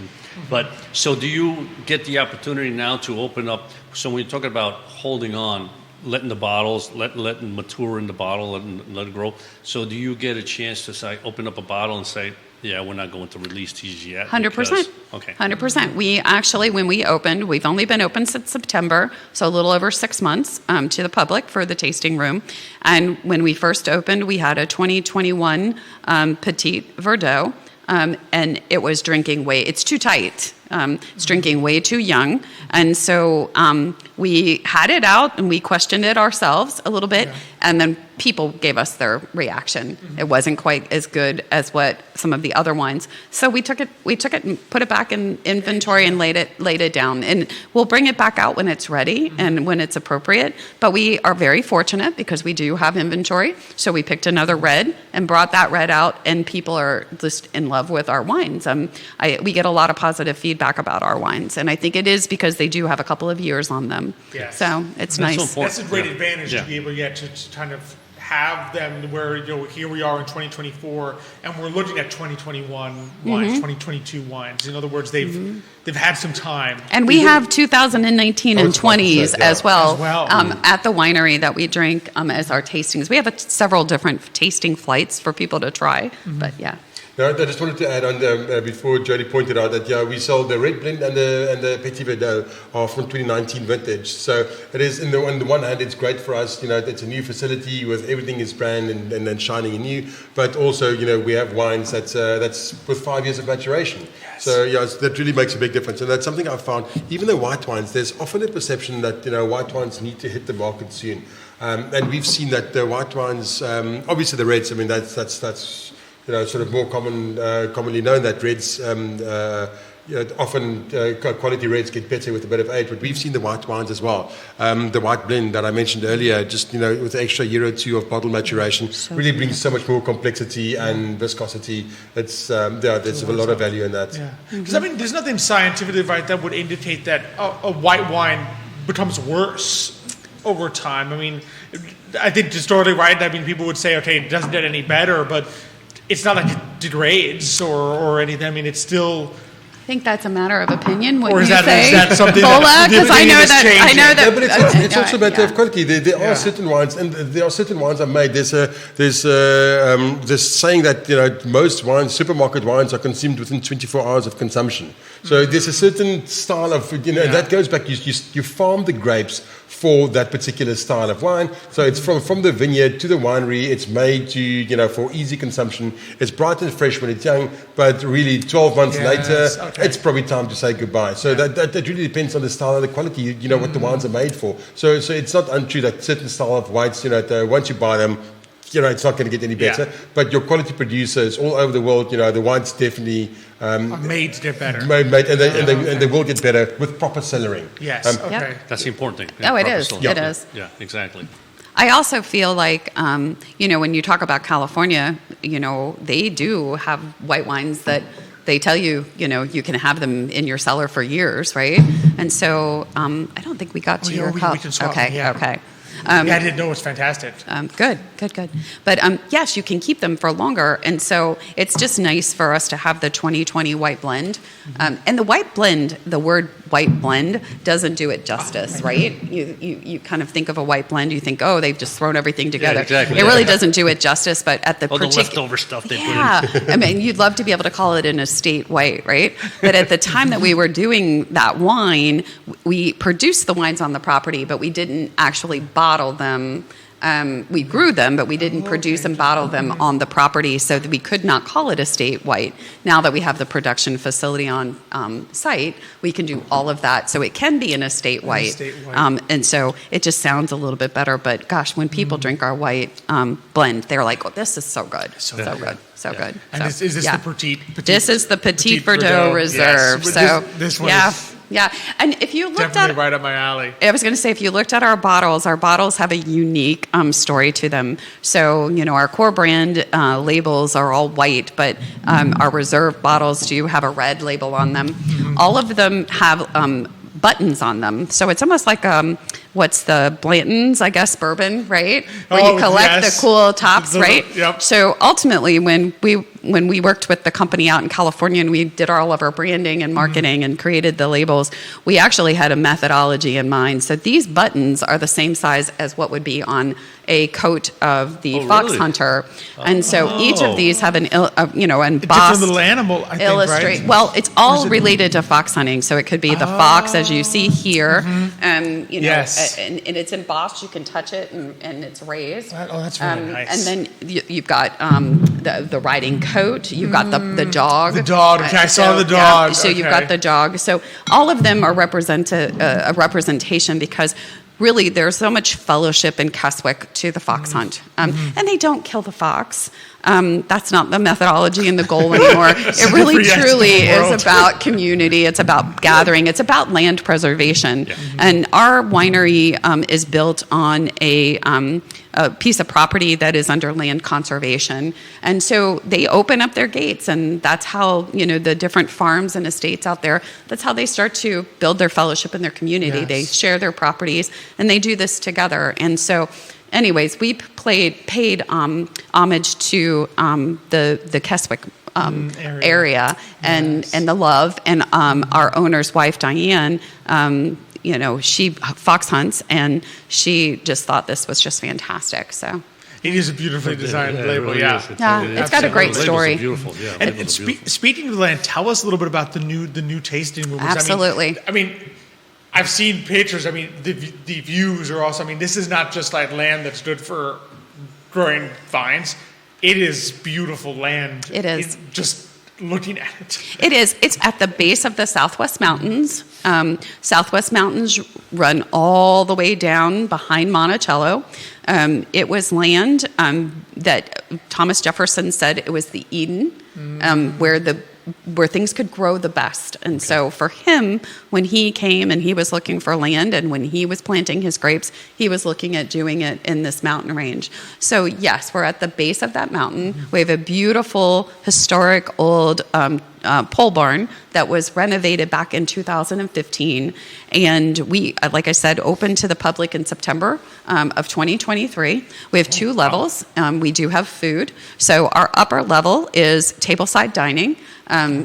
but so do you get the opportunity now to open up? So when you talk about holding on, letting the bottles letting mature in the bottle and let it grow. So do you get a chance to say open up a bottle and say, yeah, we're not going to release these yet? 100%. Okay. 100%. We actually, when we opened, we've only been open since September, so a little over 6 months to the public for the tasting room. And when we first opened, we had a 2021 Petit Verdot, and it was drinking it's too tight. It's drinking way too young. And so we had it out and we questioned it ourselves a little bit. Yeah. And then people gave us their reaction. It wasn't quite as good as what some of the other wines. So we took it and put it back in inventory and laid it down. And we'll bring it back out when it's ready and when it's appropriate. But we are very fortunate because we do have inventory. So we picked another red and brought that red out, and people are just in love with our wines. We get a lot of positive feedback about our wines, and I think it is because they do have a couple of years on them. Yes. So it's nice. That's a great advantage to be able to kind of have them where here we are in 2024 and we're looking at 2021 wines, 2022 wines. In other words, they've had some time. And we have 2019 and 20s as well. At the winery that we drink as our tastings. We have several different tasting flights for people to try, but yeah. No, I just wanted to add on before Jodi pointed out that we sold the red blend and the Petit Verdot are from 2019 vintage. So it is on the one hand it's great for us. It's a new facility with everything is brand and shining and new. But also we have wines that's with 5 years of maturation. Yes. So that really makes a big difference. And that's something I've found. Even the white wines, there's often a perception that white wines need to hit the market soon. And we've seen that the white wines, obviously the reds. I mean that's. Sort of more commonly known that reds, often quality reds get better with a bit of age, but we've seen the white wines as well. The white blend that I mentioned earlier, just, with the extra year or two of bottle maturation, really brings so much more complexity and viscosity. There's a lot of value in that. Because, there's nothing scientifically, right, that would indicate that a white wine becomes worse over time. I think historically, right, people would say, okay, it doesn't get any better, but it's not like it degrades or anything. It's still. I think that's a matter of opinion. Or is that something? Boela, because I know that. No, but it's also a matter of quality. There are certain wines, and there are certain wines are made. There's saying that most wines, supermarket wines, are consumed within 24 hours of consumption. So there's a certain style of and that goes back. You farm the grapes for that particular style of wine. So it's from the vineyard to the winery. It's made to for easy consumption. It's bright and fresh when it's young, but really 12 months later, it's probably time to say goodbye. So that really depends on the style and the quality. What the wines are made for. So it's not untrue that certain style of whites, once you buy them, it's not going to get any better. Yeah. But your quality producers all over the world, the wine's definitely are made to get better. And they will get better with proper cellaring. Yes. Okay. Yep. That's the important thing. Oh, it Proper is. selection. It is. Yeah, exactly. I also feel like, when you talk about California, they do have white wines that they tell you, you can have them in your cellar for years, right? And so I don't think we got to your cup. We can swap. Okay, Yeah. okay. I didn't know it was fantastic. Good. But yes, you can keep them for longer. And so it's just nice for us to have the 2020 white blend. And the white blend, the word white blend doesn't do it justice, right? You kind of think of a white blend, you think, oh, they've just thrown everything together. Yeah, exactly. It really doesn't do it justice, but at the All the leftover stuff they put in. I mean, you'd love to be able to call it an estate white, right? But at the time that we were doing that wine, we produced the wines on the property, but we didn't actually bottle them. We grew them, but we didn't produce and bottle them on the property, so that we could not call it estate white. Now that we have the production facility on site, we can do all of that, so it can be an estate white. And so it just sounds a little bit better. But gosh, when people drink our white blend, they're like, "Oh, this is so good, so good." And is this the petite? This is the Petite Verdot Reserve. Yes. So this one is yeah. And if you looked definitely at right up my alley. I was going to say, if you looked at our bottles have a unique story to them. So, our core brand labels are all white, but our reserve bottles do have a red label on them. All of them have buttons on them. So it's almost like what's the Blanton's, I guess, bourbon, right? Where you collect the cool tops, right? Yep. So ultimately, when we worked with the company out in California and we did all of our branding and marketing and created the labels, we actually had a methodology in mind. So these buttons are the same size as what would be on a coat of the fox really? hunter. And so each of these have an embossed Different little animal, I think, right? Well, it's all related to fox hunting. So it could be the fox, as you see here, Yes. and it's embossed. You can touch it, and it's raised. Oh, that's really nice. And then you've got the riding coat. You've got the dog. The dog. Okay, I saw the dog. So you've got the dog. So all of them are a representation, because really there's so much fellowship in Keswick to the fox hunt. And they don't kill the fox. That's not the methodology and the goal anymore. It really truly is about community. It's about gathering. It's about land preservation. Yeah. And our winery is built on a piece of property that is under land conservation. And so they open up their gates, and that's how, the different farms and estates out there, that's how they start to build their fellowship in their community. Yes. They share their properties, and they do this together. And so anyways, we paid homage to the Keswick area and the love, and our owner's wife, Diane, she fox hunts, and she just thought this was just fantastic. So it is a beautifully designed label, really it's got a great story. Beautiful, yeah. And speaking of the land, tell us a little bit about the new tasting rooms. Absolutely. I mean, I've seen pictures. I mean, the views are awesome. I mean, this is not just like land that's good for growing vines. It is beautiful land. It is. Just looking at it. It is. It's at the base of the Southwest Mountains. Southwest Mountains run all the way down behind Monticello. It was land that Thomas Jefferson said it was the Eden, where things could grow the best. And so for him, when he came and he was looking for land, and when he was planting his grapes, he was looking at doing it in this mountain range. So yes, we're at the base of that mountain. We have a beautiful, historic, old pole barn that was renovated back in 2015. And we, like I said, opened to the public in September of 2023. We have 2 levels. We do have food. So our upper level is tableside dining.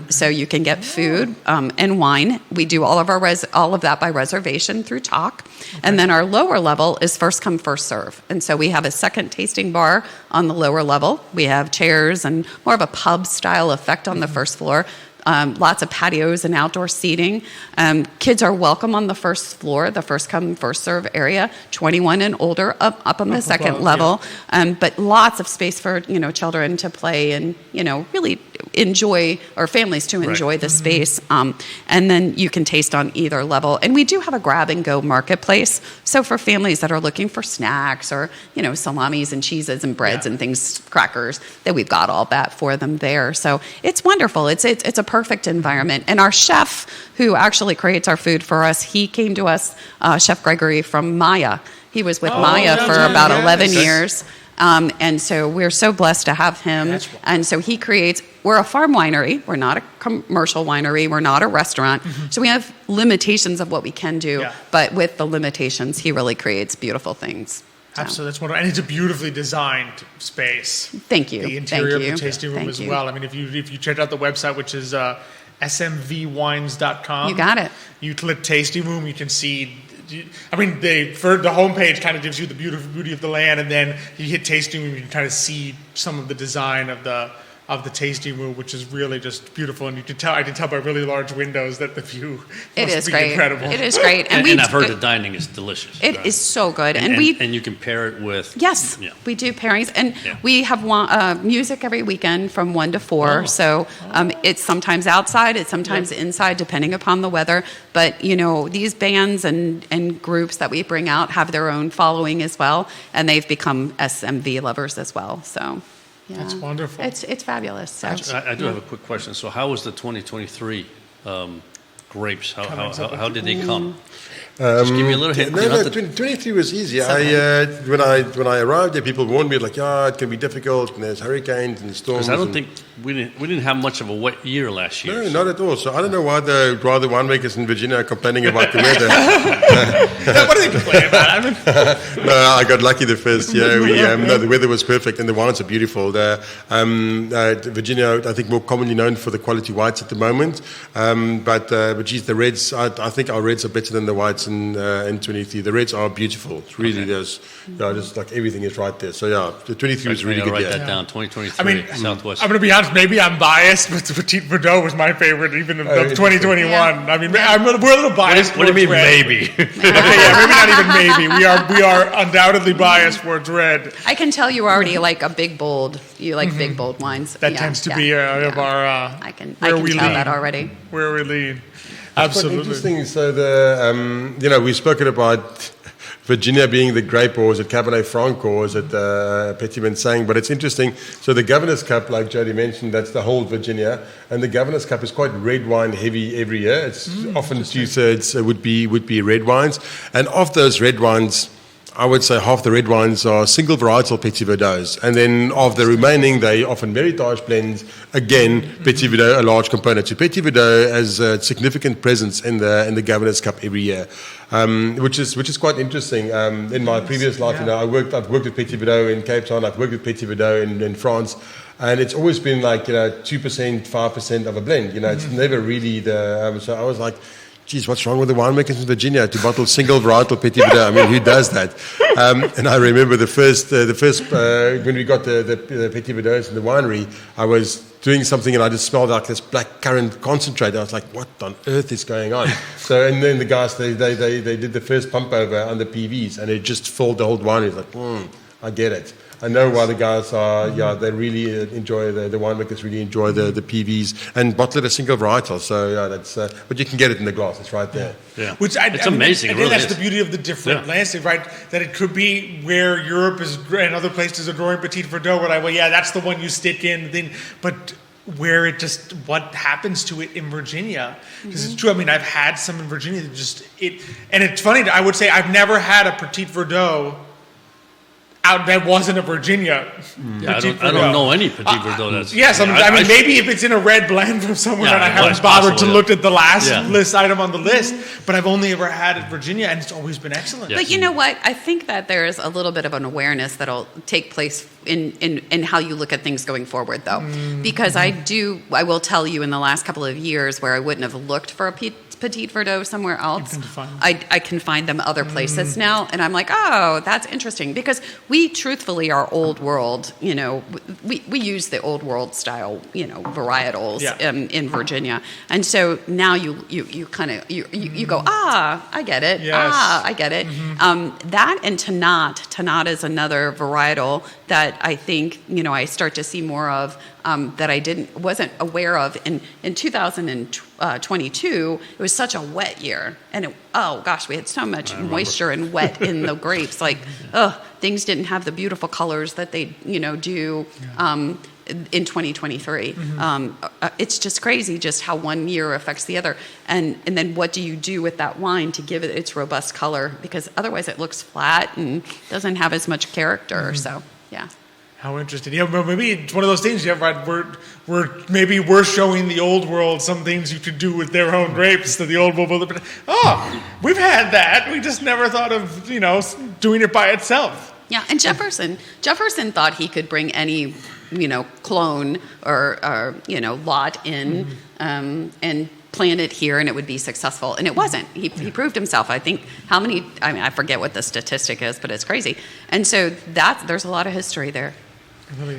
So you can get food and wine. We do all of that by reservation through Talk. And then our lower level is first come, first serve. And so we have a second tasting bar on the lower level. We have chairs and more of a pub style effect on the first floor. Lots of patios and outdoor seating. Kids are welcome on the first floor, the first come, first serve area, 21 and older up on the second level. But lots of space for, children to play, and, really enjoy, or families to enjoy the space. And then you can taste on either level. And we do have a grab-and-go marketplace. So for families that are looking for snacks or, salamis and cheeses and breads and things, crackers, that we've got all that for them there. So it's wonderful. It's a perfect environment. And our chef, who actually creates our food for us, he came to us, Chef Gregory from Maya. He was with Maya for about 11 years. And so we're so blessed to have him. And so he creates, we're a farm winery. We're not a commercial winery. We're not a restaurant. So we have limitations of what we can do. Yeah. But with the limitations, he really creates beautiful things. So. Absolutely. That's wonderful. And it's a beautifully designed space. Thank you. The interior of the tasting room as well. I mean, if you check out the website, which is smvwines.com. You got it. You click tasting room, you can see. I mean, the homepage kind of gives you the beauty of the land, and then you hit tasting room, you can kind of see some of the design of the tasting room, which is really just beautiful. And I can tell by really large windows that the view must be incredible. It is great. And I've heard the dining is delicious. It is so good. And you can pair it with... Yes, we do pairings. And we have music every weekend from 1 to 4. Oh. So it's sometimes outside, it's sometimes inside, depending upon the weather. But, these bands and groups that we bring out have their own following as well. And they've become SMV lovers as well, so... Yeah. That's wonderful. It's fabulous. So. I do have a quick question. So how was the 2023 grapes? How did they come? Just give me a little hint. No, 2023 was easy. When I arrived there, people warned me it can be difficult, and there's hurricanes and storms. Because I don't think we didn't have much of a wet year last year. No, not at all. So I don't know why the winemakers in Virginia are complaining about the weather. What are they complaining about? No, I got lucky the first year. The weather was perfect, and the wines are beautiful. Virginia, I think, more commonly known for the quality whites at the moment. But geez, the reds, I think our reds are better than the whites in 23. The reds are beautiful. It's really just like everything is right there. So the 23 was really good. Write that down. 2023. Southwest. I'm going to be honest. Maybe I'm biased, but the Petit Verdot was my favorite, even of 2021. Yeah. I mean, we're a little biased. What do you mean, maybe? Okay, maybe not even maybe. We are undoubtedly biased towards red. I can tell you already like a big bold. You like big bold wines. That tends to be of our. I can tell that already. Where we lean. Absolutely. Interesting. So we've spoken about Virginia being the grape, or is it Cabernet Franc, or is it Petit Verdot? But it's interesting. So the Governor's Cup, like Jodi mentioned, that's the whole Virginia, and the Governor's Cup is quite red wine heavy every year. It's often 2/3 would be red wines, and of those red wines, I would say half the red wines are single varietal Petit Verdots, and then of the remaining, they often Meritage blends. Again, Petit Verdot a large component. So Petit Verdot has a significant presence in the Governor's Cup every year, which is quite interesting. In my previous life, I've worked with Petit Verdot in Cape Town. I've worked with Petit Verdot in France. And it's always been like 2%, 5% of a blend. It's never really the. So I was like, geez, what's wrong with the winemakers in Virginia to bottle single varietal Petit Verdot? I mean, who does that? And I remember the first when we got the Petit Verdots in the winery, I was doing something and I just smelled like this black currant concentrate. I was like, what on earth is going on? And then the guys, they did the first pump over on the PVs, and it just filled the whole winery. It's like, I get it. I know why the guys are, they really enjoy, the winemakers really enjoy the PVs and bottle it a single varietal. So, that's, but you can get it in the glass, it's right there. Yeah. It's amazing. I think that's the beauty of the different landscape, right? That it could be where Europe is and other places are growing Petit Verdot, where that's the one you stick in, but where what happens to it in Virginia. Because it's true, I mean, I've had some in Virginia and it's funny, I would say I've never had a Petit Verdot out that wasn't a Virginia. I don't know any Petit Verdot. Maybe if it's in a red blend from somewhere and I haven't bothered to look at the last list item on the list, but I've only ever had it Virginia, and it's always been excellent. Yes. But you know what? I think that there's a little bit of an awareness that'll take place in how you look at things going forward, though. Because I will tell you in the last couple of years where I wouldn't have looked for a Petit Verdot somewhere else, I can find them other places now, and I'm like, oh, that's interesting, because we truthfully are old world. We use the old world style, varietals in Virginia, and so now you kind of you go, I get it. Yes. I get it. That and Tanat is another varietal that I think I start to see more of. That I wasn't aware of in 2022. It was such a wet year, and we had so much moisture and wet in the grapes. Like, things didn't have the beautiful colors that they do in 2023. It's just crazy, just how one year affects the other, and then what do you do with that wine to give it its robust color? Because otherwise, it looks flat and doesn't have as much character. So, yeah. How interesting. Maybe it's one of those things, right? We're showing the old world some things you could do with their own grapes to the old world. We've had that. We just never thought of, doing it by itself. Yeah, and Jefferson thought he could bring any, clone or lot in and plant it here and it would be successful. And it wasn't. He proved himself. I think I forget what the statistic is, but it's crazy. And so there's a lot of history there.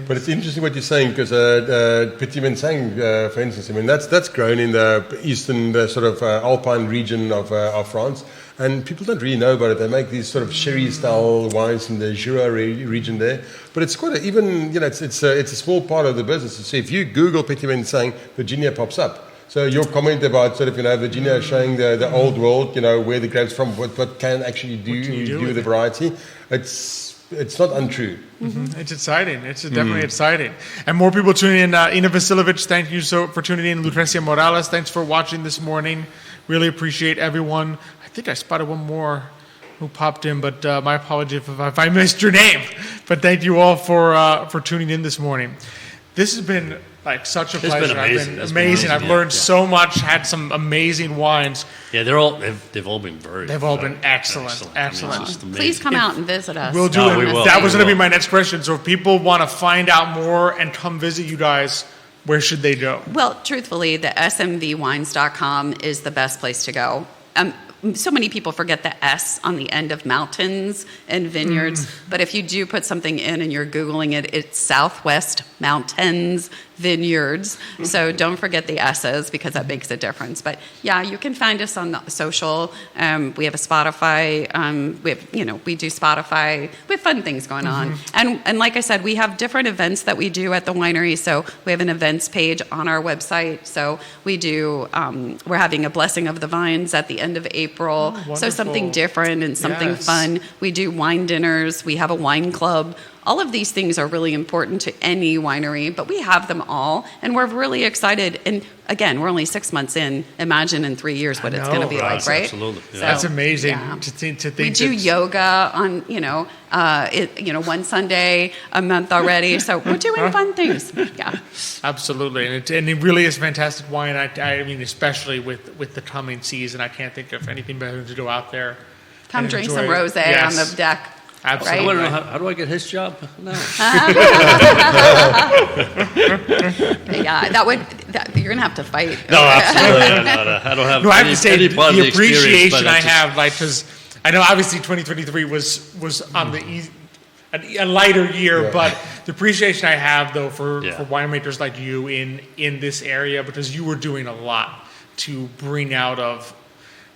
But it's interesting what you're saying, because Petit Manseng, for instance, that's grown in the eastern sort of alpine region of France, and people don't really know about it. They make these sort of sherry-style wines in the Jura region there, but it's quite it's a small part of the business. So if you Google Petit Manseng, Virginia pops up. So your comment about sort of Virginia showing the old world, where the grapes from, what can actually do with the variety, it's not untrue. It's exciting. It's definitely exciting. And more people tuning in. Ina Vasilovic, thank you for tuning in. Lucrecia Morales, thanks for watching this morning. Really appreciate everyone. I think I spotted one more who popped in, but my apologies if I missed your name. But thank you all for tuning in this morning. This has been such a pleasure. It's been amazing. I've learned so much. Had some amazing wines. Yeah, they've all been They've all been excellent. Please come out and visit us. We'll do it. We will. That was going to be my next question. So if people want to find out more and come visit you guys, where should they go? Well, truthfully, the smvwines.com is the best place to go. So many people forget the S on the end of mountains and vineyards, but if you do put something in and you're Googling it, it's Southwest Mountains Vineyards. So don't forget the S's, because that makes a difference. But yeah, you can find us on the social. We have a Spotify. We do Spotify. We have fun things going on. And like I said, we have different events that we do at the winery. So we have an events page on our website. So we do, we're having a Blessing of the Vines at the end of April. So something different and something fun. We do wine dinners. We have a wine club. All of these things are really important to any winery, but we have them all, and we're really excited. And again, we're only 6 months in. Imagine in 3 years what it's going to be like, right? Absolutely. Yeah. That's amazing to think. We do yoga on, one Sunday a month already. So we're doing fun things. Yeah, absolutely, and it really is fantastic wine. I mean, especially with the coming season, I can't think of anything better than to go out there. Come drink some rosé on the deck. Absolutely. Right? How do I get his job? No. Yeah, you're going to have to fight. No, absolutely not. I don't have. No, I have to say the appreciation I have, because I know obviously 2023 was on a lighter year, but the appreciation I have though for winemakers like you in this area, because you were doing a lot to bring out of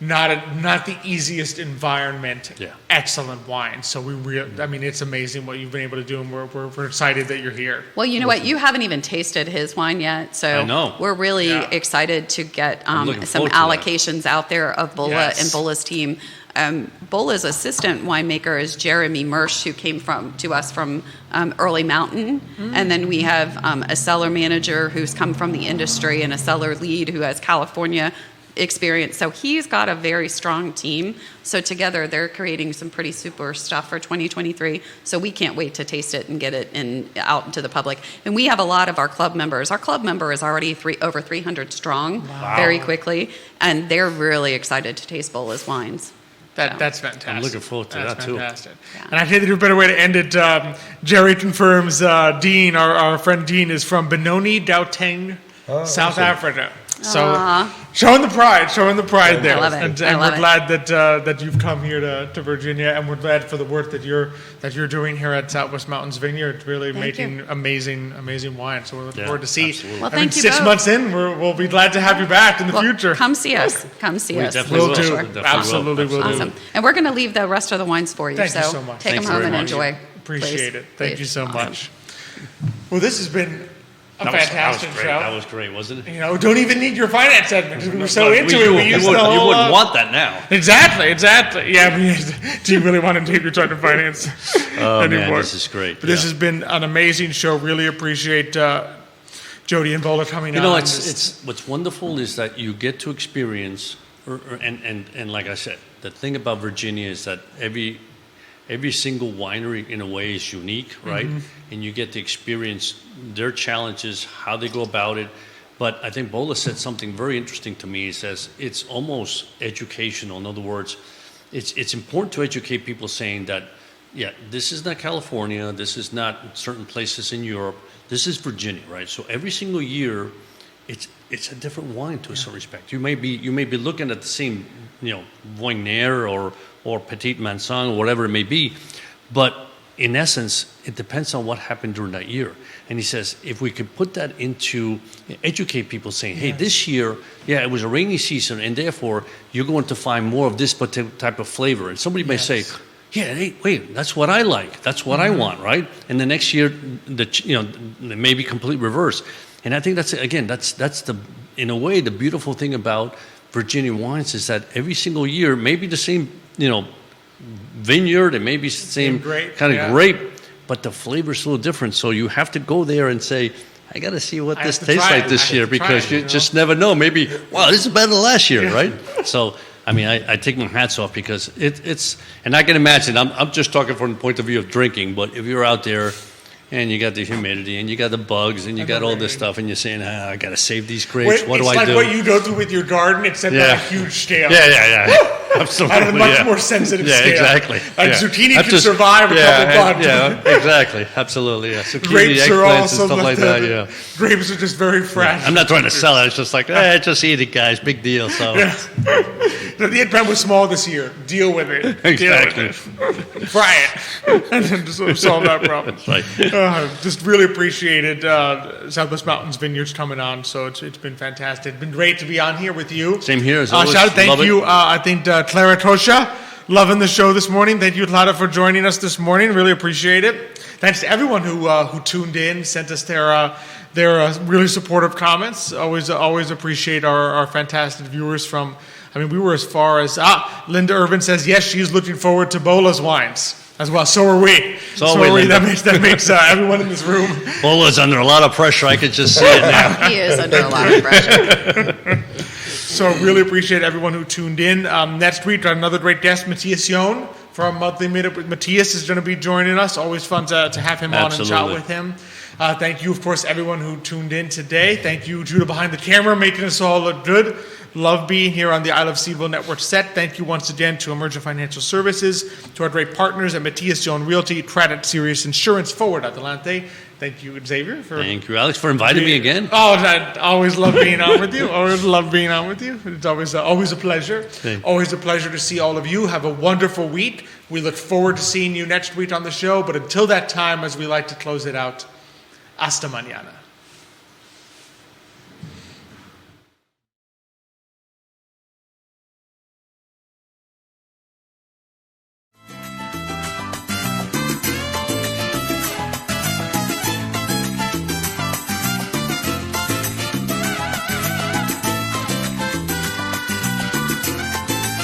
not the easiest environment, excellent wine. So it's amazing what you've been able to do, and we're excited that you're here. Well, you know what? You haven't even tasted his wine yet, so I know. We're really excited to get some allocations out there of Boela and Boela's team. Boela's assistant winemaker is Jeremy Mersch, who came to us from Early Mountain. And then we have a cellar manager who's come from the industry and a cellar lead who has California experience. So he's got a very strong team. So together they're creating some pretty super stuff for 2023. So we can't wait to taste it and get it out into the public. And we have a lot of our club members. Our club member is already over 300 strong very quickly. And they're really excited to taste Boela's wines. That's fantastic. I'm looking forward to that too. Fantastic. Yeah. And I think there's a better way to end it. Jerry confirms Dean, our friend Dean, is from Benoni, Gauteng, South Africa. So showing the pride there. I love it. And we're glad that you've come here to Virginia, and we're glad for the work that you're doing here at Southwest Mountains Vineyard, really making amazing wine. So we're looking forward to see. Absolutely. Well, thank you 6 both. months in, we'll be glad to have you back in the future. Come see us. Come see us. Definitely Will do. Sure. Definitely Absolutely will do. Awesome. And we're going to leave the rest of the wines for you. Thank you so much. Take Thanks them home very and much. enjoy. Appreciate it. Thank you so Awesome. much. Well, this has been a That was fantastic great. show. That was great, wasn't it? You know, don't even need your finance segment because we were so into it. You We used the wouldn't whole, want that now. Exactly. Yeah, do you really want to take your time to finance Oh, anymore? man, this is great. But this has been an amazing show. Really appreciate Jodi and Boela coming on. You know, it's what's wonderful is that you get to experience, and like I said, the thing about Virginia is that every single winery in a way is unique, right? And you get to experience their challenges, how they go about it. But I think Boela said something very interesting to me. He says it's almost educational. In other words, it's important to educate people saying that, yeah, this is not California, this is not certain places in Europe, this is Virginia, right? So every single year, it's a different wine to a certain respect. You may be looking at the same, Vineyard or Petit Manson or whatever it may be, but in essence, it depends on what happened during that year. And he says, if we could put that into educate people saying, hey, this year, it was a rainy season, and therefore you're going to find more of this particular type of flavor. And somebody may say, hey, wait, that's what I like. That's what I want, right? And the next year, it may be complete reverse. And I think that's the, in a way, the beautiful thing about Virginia wines is that every single year, maybe the same, vineyard, and maybe the same kind of grape, but the flavor's a little different. So you have to go there and say, I got to see what this tastes like this year, because you just never know. Maybe, wow, this is better than last year, right? So, I mean, I take my hats off because it's, and I can imagine, I'm just talking from the point of view of drinking, but if you're out there and you got the humidity and you got the bugs and you got all this stuff and you're saying, I got to save these grapes, what do I do? It's like what you go through with your garden, except on a huge scale. Yeah. Absolutely. On a much more sensitive scale. Exactly. Like zucchini can survive a couple bugs. Yeah, exactly. Absolutely. Yeah. Zucchini, Grapes are eggplants, also and stuff like that. Yeah. Grapes are just very fresh. I'm not trying to sell it. It's just like, just eat it, guys. Big deal. So. The eggplant was small this year. Deal with it. Exactly. Fry it. And then just solve that problem. That's right. Just really appreciated Southwest Mountains Vineyards coming on. So it's been fantastic. It's been great to be on here with you. Same here as always. Shout out, thank Love you. it. I think Clara Tosha, loving the show this morning. Thank you, Clara, for joining us this morning. Really appreciate it. Thanks to everyone who tuned in, sent us their really supportive comments. Always appreciate our fantastic viewers from. I mean, we were as far as Linda Irvin says yes, she's looking forward to Boela's wines as well. So are we. So are we. That makes everyone in this room. Boela's under a lot of pressure. I could just see it now. He is under a lot of pressure. So really appreciate everyone who tuned in. Next week, another great guest, Matthias Yohn, for our monthly meetup with Matthias is going to be joining us. Always fun to have him on and chat with him. Thank you, of course, everyone who tuned in today. Thank you, Judah, behind the camera, making us all look good. Love being here on the I Love CVille Network set. Thank you once again to Emergent Financial Services, to our great partners at Matthias Yohn Realty, Craddock Serious Insurance, Forward Adelante. Thank you, Xavier. Thank you, Alex, for inviting me again. Oh, I always love being on with you. Always love being on with you. It's always a pleasure. Always a pleasure to see all of you. Have a wonderful week. We look forward to seeing you next week on the show. But until that time, as we like to close it out, hasta mañana.